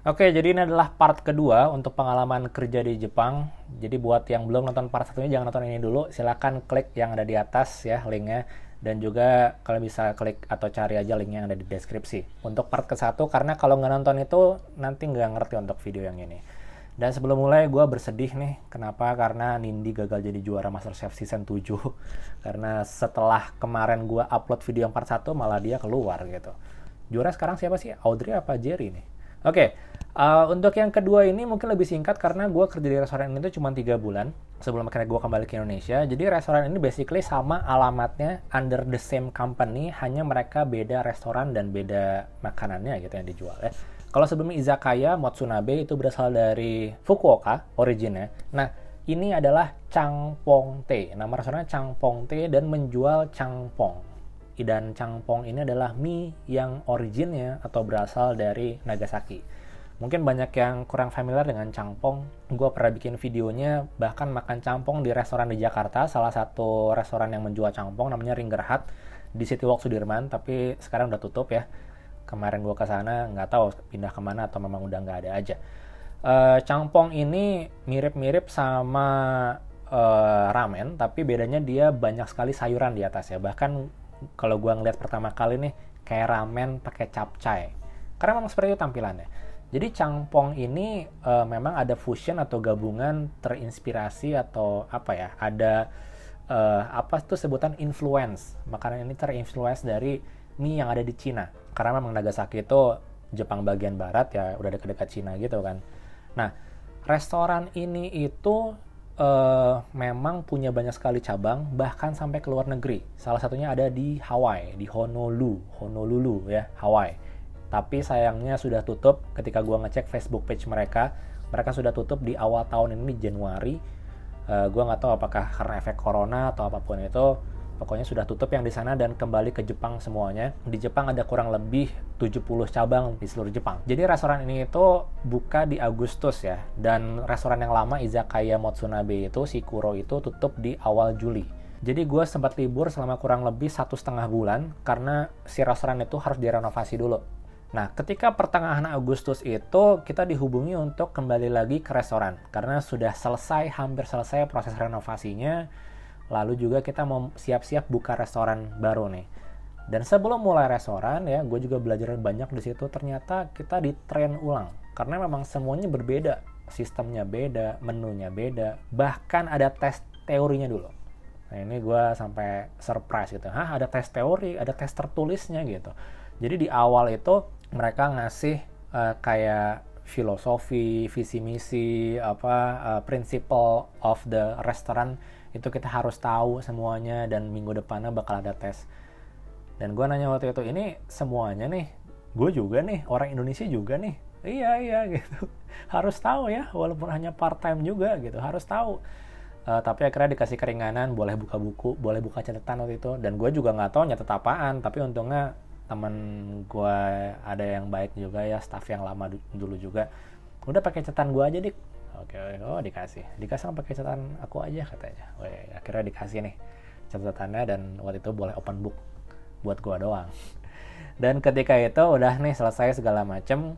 Oke, jadi ini adalah part kedua untuk pengalaman kerja di Jepang. Jadi buat yang belum nonton part satunya, jangan nonton ini dulu. Silahkan klik yang ada di atas ya linknya. Dan juga kalian bisa klik atau cari aja linknya yang ada di deskripsi. Untuk part ke-1, karena kalau nggak nonton itu nanti nggak ngerti untuk video yang ini. Dan sebelum mulai, gue bersedih nih. Kenapa? Karena Nindi gagal jadi juara MasterChef Season 7. Karena setelah kemarin gue upload video yang part 1, malah dia keluar gitu. Juara sekarang siapa sih? Audrey apa Jerry nih? Oke, untuk yang kedua ini mungkin lebih singkat karena gue kerja di restoran ini tuh cuma 3 bulan sebelum akhirnya gue kembali ke Indonesia. Jadi restoran ini basically sama alamatnya, under the same company, hanya mereka beda restoran dan beda makanannya gitu yang dijual ya. Kalau sebelumnya Izakaya Motsunabe itu berasal dari Fukuoka originnya. Nah, ini adalah Changpong Tei. Nama restorannya Changpong Tei dan menjual changpong. Dan changpong ini adalah mie yang originnya atau berasal dari Nagasaki. Mungkin banyak yang kurang familiar dengan changpong. Gue pernah bikin videonya, bahkan makan changpong di restoran di Jakarta. Salah satu restoran yang menjual changpong namanya Ringer Hut di City Walk Sudirman, tapi sekarang udah tutup ya. Kemarin gue kesana, nggak tahu pindah kemana atau memang udah nggak ada aja. Changpong ini mirip-mirip sama ramen, tapi bedanya dia banyak sekali sayuran di atas ya. Bahkan kalau gue ngeliat pertama kali nih kayak ramen pakai capcay, karena memang seperti itu tampilannya. Jadi changpong ini memang ada fusion atau gabungan terinspirasi atau apa ya, ada apa tuh sebutan influence. Makanan ini terinfluence dari mie yang ada di Cina, karena memang Nagasaki itu Jepang bagian barat ya, udah dekat-dekat Cina gitu kan. Nah, restoran ini itu memang punya banyak sekali cabang, bahkan sampai ke luar negeri. Salah satunya ada di Hawaii, di Honolulu ya, Hawaii. Tapi sayangnya sudah tutup ketika gua ngecek Facebook page mereka. Mereka sudah tutup di awal tahun ini, Januari. Gua nggak tahu apakah karena efek corona atau apapun itu. Pokoknya sudah tutup yang di sana dan kembali ke Jepang semuanya. Di Jepang ada kurang lebih 70 cabang di seluruh Jepang. Jadi restoran ini itu buka di Agustus ya. Dan restoran yang lama Izakaya Motsunabe itu, Shikuro itu tutup di awal Juli. Jadi gue sempat libur selama kurang lebih 1,5 bulan karena si restoran itu harus direnovasi dulu. Nah, ketika pertengahan Agustus itu kita dihubungi untuk kembali lagi ke restoran karena sudah selesai, hampir selesai proses renovasinya. Lalu juga kita mau siap-siap buka restoran baru nih. Dan sebelum mulai restoran ya, gue juga belajar banyak di situ. Ternyata kita di train ulang karena memang semuanya berbeda, sistemnya beda, menunya beda, bahkan ada tes teorinya dulu. Nah ini gue sampai surprise gitu. Hah, ada tes teori, ada tes tertulisnya gitu. Jadi di awal itu mereka ngasih kayak filosofi, visi misi, principle of the restaurant. Itu kita harus tahu semuanya dan minggu depannya bakal ada tes. Dan gue nanya waktu itu, ini semuanya nih, gue juga nih, orang Indonesia juga nih. Iya gitu. Harus tahu ya, walaupun hanya part time juga gitu, harus tahu. Tapi akhirnya dikasih keringanan, boleh buka buku, boleh buka catatan waktu itu. Dan gue juga nggak tahu nyatet apaan, tapi untungnya teman gue ada yang baik juga ya, staff yang lama dulu juga. Udah pakai catatan gue aja dik. Oke, oh dikasih pakai catatan aku aja katanya. Akhirnya dikasih nih catatannya dan waktu itu boleh open book buat gua doang. Dan ketika itu udah nih selesai segala macem,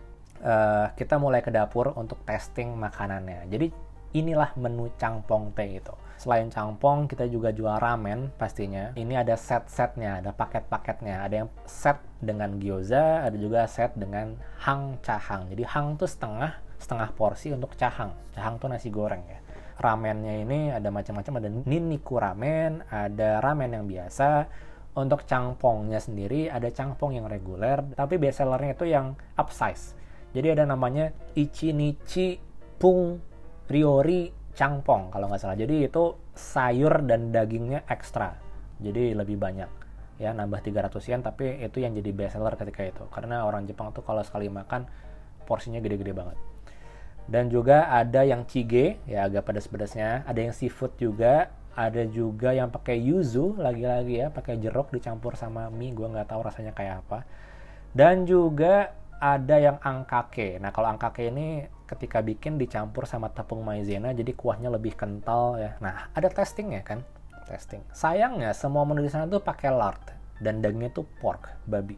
kita mulai ke dapur untuk testing makanannya. Jadi inilah menu Changpong Tei itu. Selain Changpong, kita juga jual ramen pastinya. Ini ada set-setnya, ada paket-paketnya. Ada yang set dengan gyoza, ada juga set dengan hang chahang. Jadi hang tuh setengah porsi untuk chahang. Chahang tuh nasi goreng ya. Ramennya ini ada macam-macam, ada niniku ramen, ada ramen yang biasa. Untuk changpongnya sendiri ada changpong yang reguler, tapi best sellernya itu yang upsize. Jadi ada namanya Ichinichi Pung Ryori Changpong kalau nggak salah. Jadi itu sayur dan dagingnya ekstra. Jadi lebih banyak. Ya, nambah 300 yen, tapi itu yang jadi best seller ketika itu. Karena orang Jepang tuh kalau sekali makan porsinya gede-gede banget. Dan juga ada yang chige, ya agak pedas-pedasnya. Ada yang seafood juga. Ada juga yang pakai yuzu, lagi-lagi ya, pakai jeruk dicampur sama mie. Gue nggak tahu rasanya kayak apa. Dan juga ada yang angkake. Nah kalau angkake ini ketika bikin dicampur sama tepung maizena, jadi kuahnya lebih kental ya. Nah ada testingnya kan, testing. Sayangnya semua menu di sana tuh pakai lard dan dagingnya tuh pork, babi.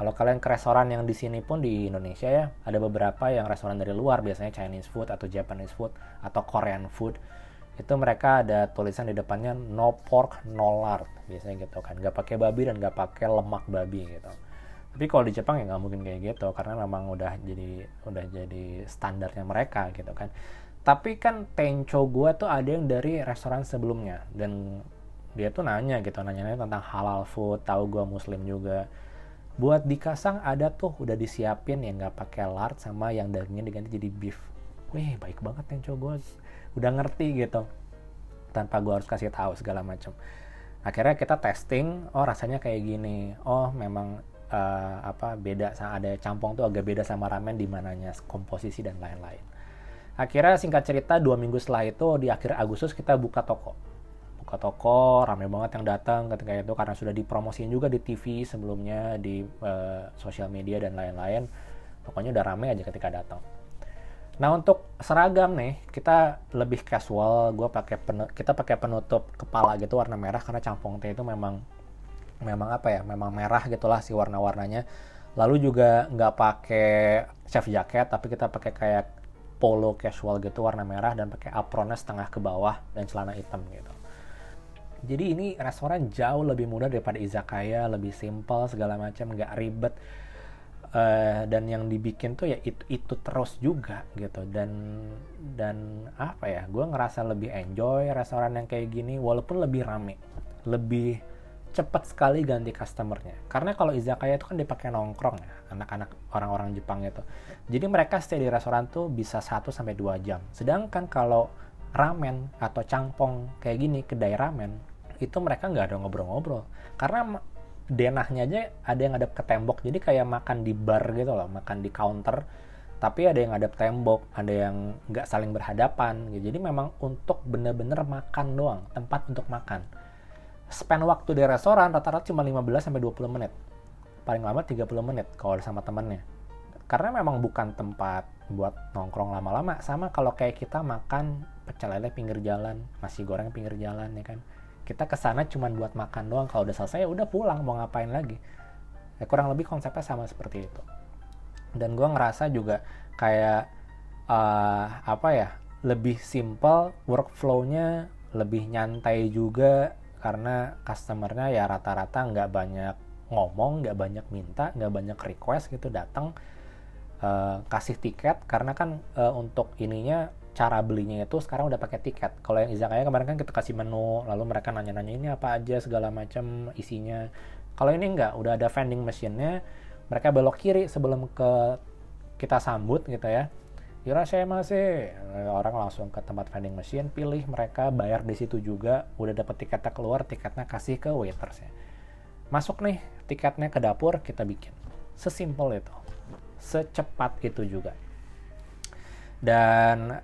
Kalau kalian ke restoran yang di sini pun di Indonesia ya, ada beberapa yang restoran dari luar, biasanya Chinese food atau Japanese food atau Korean food. Itu mereka ada tulisan di depannya no pork, no lard. Biasanya gitu kan. Nggak pakai babi dan nggak pakai lemak babi gitu. Tapi kalau di Jepang ya nggak mungkin kayak gitu karena memang udah jadi standarnya mereka gitu kan. Tapi kan tenco gue tuh ada yang dari restoran sebelumnya dan dia tuh nanya tentang halal food, tahu gue muslim juga. Buat di Kasang ada tuh udah disiapin yang nggak pakai lard sama yang dagingnya diganti jadi beef. Wih, baik banget tenco gue. Udah ngerti gitu. Tanpa gue harus kasih tahu segala macam. Akhirnya kita testing, oh rasanya kayak gini. Oh, memang beda, ada campong tuh agak beda sama ramen di mananya, komposisi dan lain-lain. Akhirnya singkat cerita 2 minggu setelah itu di akhir Agustus kita buka toko, rame banget yang datang ketika itu karena sudah dipromosiin juga di TV sebelumnya, di sosial media dan lain-lain. Pokoknya udah rame aja ketika datang. Nah untuk seragam nih kita lebih casual, kita pakai penutup kepala gitu warna merah karena campong teh itu memang merah gitulah si warna-warnanya. Lalu juga nggak pakai chef jacket tapi kita pakai kayak polo casual gitu warna merah dan pakai apronnya setengah ke bawah dan celana hitam gitu. Jadi ini restoran jauh lebih mudah daripada izakaya, lebih simple segala macam, nggak ribet. Dan yang dibikin tuh ya itu terus juga gitu dan apa ya, gue ngerasa lebih enjoy restoran yang kayak gini walaupun lebih rame, lebih cepat sekali ganti customernya. Karena kalau izakaya itu kan dipakai nongkrong ya, anak-anak orang-orang Jepang itu. Jadi mereka stay di restoran tuh bisa 1-2 jam. Sedangkan kalau ramen atau cangpong kayak gini, kedai ramen, itu mereka nggak ada ngobrol-ngobrol. Karena denahnya aja ada yang ngadep ke tembok. Jadi kayak makan di bar gitu loh, makan di counter. Tapi ada yang ngadep tembok, ada yang nggak saling berhadapan. Gitu. Jadi memang untuk bener-bener makan doang, tempat untuk makan. Spend waktu di restoran rata-rata cuma 15-20 menit. Paling lama 30 menit kalau sama temennya. Karena memang bukan tempat buat nongkrong lama-lama. Sama kalau kayak kita makan pecel lele pinggir jalan, nasi goreng pinggir jalan ya kan. Kita kesana cuma buat makan doang. Kalau udah selesai udah pulang, mau ngapain lagi. Ya, kurang lebih konsepnya sama seperti itu. Dan gue ngerasa juga kayak lebih simple, workflow-nya lebih nyantai juga. Karena customer-nya ya rata-rata nggak banyak ngomong, nggak banyak minta, nggak banyak request gitu, datang kasih tiket. Karena kan untuk ininya cara belinya itu sekarang udah pakai tiket. Kalau yang izakaya kemarin kan kita kasih menu, lalu mereka nanya-nanya ini apa aja segala macam isinya. Kalau ini nggak, udah ada vending machine-nya, mereka belok kiri sebelum kita sambut gitu ya. Irashaimase, orang langsung ke tempat vending machine, pilih, mereka bayar di situ juga, udah dapat tiketnya keluar, tiketnya kasih ke waitersnya. Masuk nih tiketnya ke dapur, kita bikin. Sesimpel itu, secepat itu juga. Dan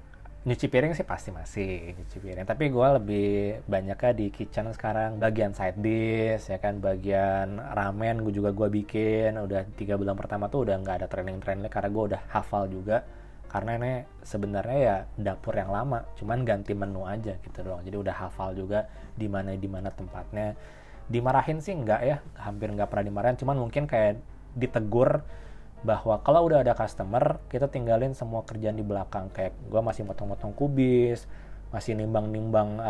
nyuci piring sih pasti masih nyuci piring, tapi gue lebih banyaknya di kitchen sekarang, bagian side dish ya kan, bagian ramen gue bikin. Udah 3 bulan pertama tuh udah nggak ada training karena gue udah hafal juga. Karena ini sebenarnya ya dapur yang lama, cuman ganti menu aja gitu doang. Jadi udah hafal juga di mana tempatnya. Dimarahin sih enggak ya, hampir enggak pernah dimarahin. Cuman mungkin kayak ditegur bahwa kalau udah ada customer, kita tinggalin semua kerjaan di belakang. Kayak gue masih motong-motong kubis, masih nimbang-nimbang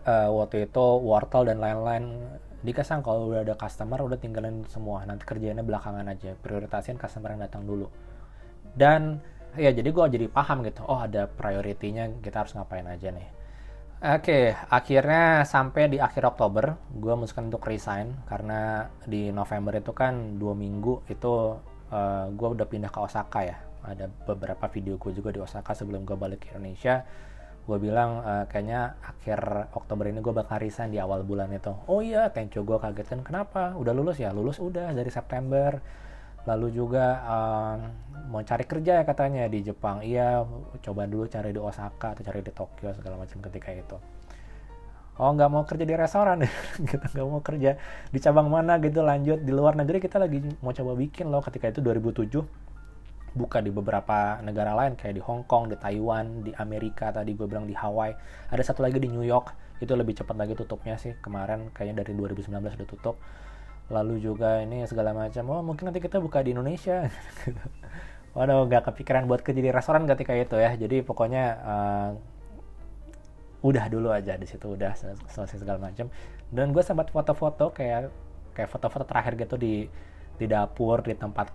waktu itu wortel dan lain-lain. Dikasang kalau udah ada customer, udah tinggalin semua. Nanti kerjaannya belakangan aja. Prioritasin customer yang datang dulu. Dan ya jadi gue jadi paham gitu, oh ada prioritinya, kita harus ngapain aja nih. Oke, akhirnya sampai di akhir Oktober gue memutuskan untuk resign karena di November itu kan 2 minggu itu gue udah pindah ke Osaka ya. Ada beberapa video gue juga di Osaka sebelum gue balik ke Indonesia. Gue bilang kayaknya akhir Oktober ini gue bakal resign di awal bulan itu. Oh iya, tenco, gue kaget kan, kenapa? Udah lulus ya? Lulus udah dari September. Lalu juga mau cari kerja ya katanya di Jepang. Iya, coba dulu cari di Osaka atau cari di Tokyo segala macam ketika itu. Oh, nggak mau kerja di restoran kita nggak mau kerja di cabang mana gitu, lanjut di luar negeri. Kita lagi mau coba bikin loh ketika itu 2007, buka di beberapa negara lain kayak di Hong Kong, di Taiwan, di Amerika, tadi gue bilang di Hawaii. Ada satu lagi di New York, itu lebih cepat lagi tutupnya sih, kemarin kayaknya dari 2019 udah tutup. lalu juga ini segala macam. Oh mungkin nanti kita buka di Indonesia. Waduh, gak kepikiran buat kerja di restoran ketika itu ya. Jadi pokoknya udah dulu aja di situ, udah selesai segala macam. Dan gue sempat foto-foto kayak foto-foto terakhir gitu di dapur, di tempat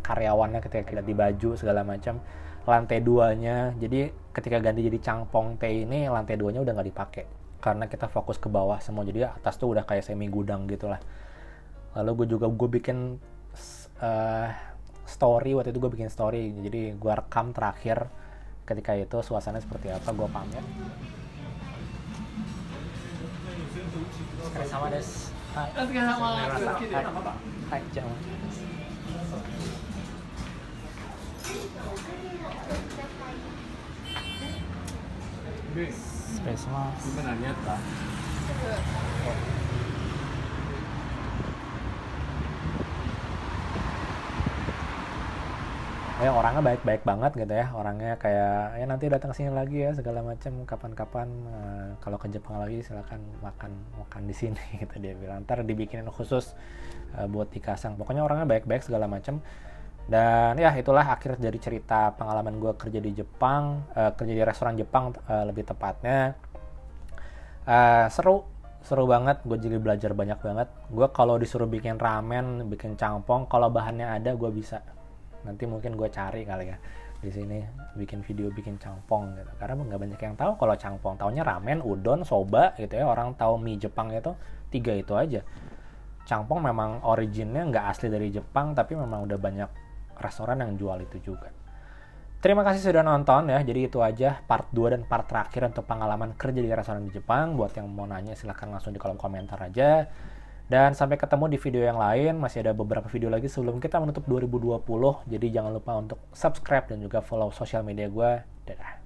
karyawannya ketika kita di baju segala macam. Lantai 2-nya, jadi ketika ganti jadi Changpong Tei ini lantai 2-nya udah nggak dipakai karena kita fokus ke bawah semua, jadi atas tuh udah kayak semi gudang gitulah. Lalu gue bikin story, waktu itu gue bikin story, jadi gue rekam terakhir ketika itu suasananya seperti apa, gue pamer. Sama des. Hai, jangan. Space mas. Sebenarnya lah. Orangnya baik-baik banget gitu ya, orangnya kayak ya nanti datang sini lagi ya segala macam, kapan-kapan kalau ke Jepang lagi silakan makan di sini gitu dia bilang, ntar dibikinin khusus buat dikasang. Pokoknya orangnya baik-baik segala macam. Dan ya itulah akhir dari cerita pengalaman gue kerja di Jepang, kerja di restoran Jepang lebih tepatnya. Seru banget, gue jadi belajar banyak banget. Gue kalau disuruh bikin ramen, bikin cangpong, kalau bahannya ada gue bisa. Nanti mungkin gue cari kali ya di sini bikin video bikin cangpong gitu, karena nggak banyak yang tahu kalau cangpong. Taunya ramen, udon, soba gitu ya, orang tahu mie Jepang itu 3 itu aja. Cangpong memang originnya nggak asli dari Jepang, tapi memang udah banyak restoran yang jual itu juga. Terima kasih sudah nonton ya, jadi itu aja part 2 dan part terakhir untuk pengalaman kerja di restoran di Jepang. Buat yang mau nanya silahkan langsung di kolom komentar aja. Dan sampai ketemu di video yang lain, masih ada beberapa video lagi sebelum kita menutup 2020. Jadi jangan lupa untuk subscribe dan juga follow sosial media gue. Dadah.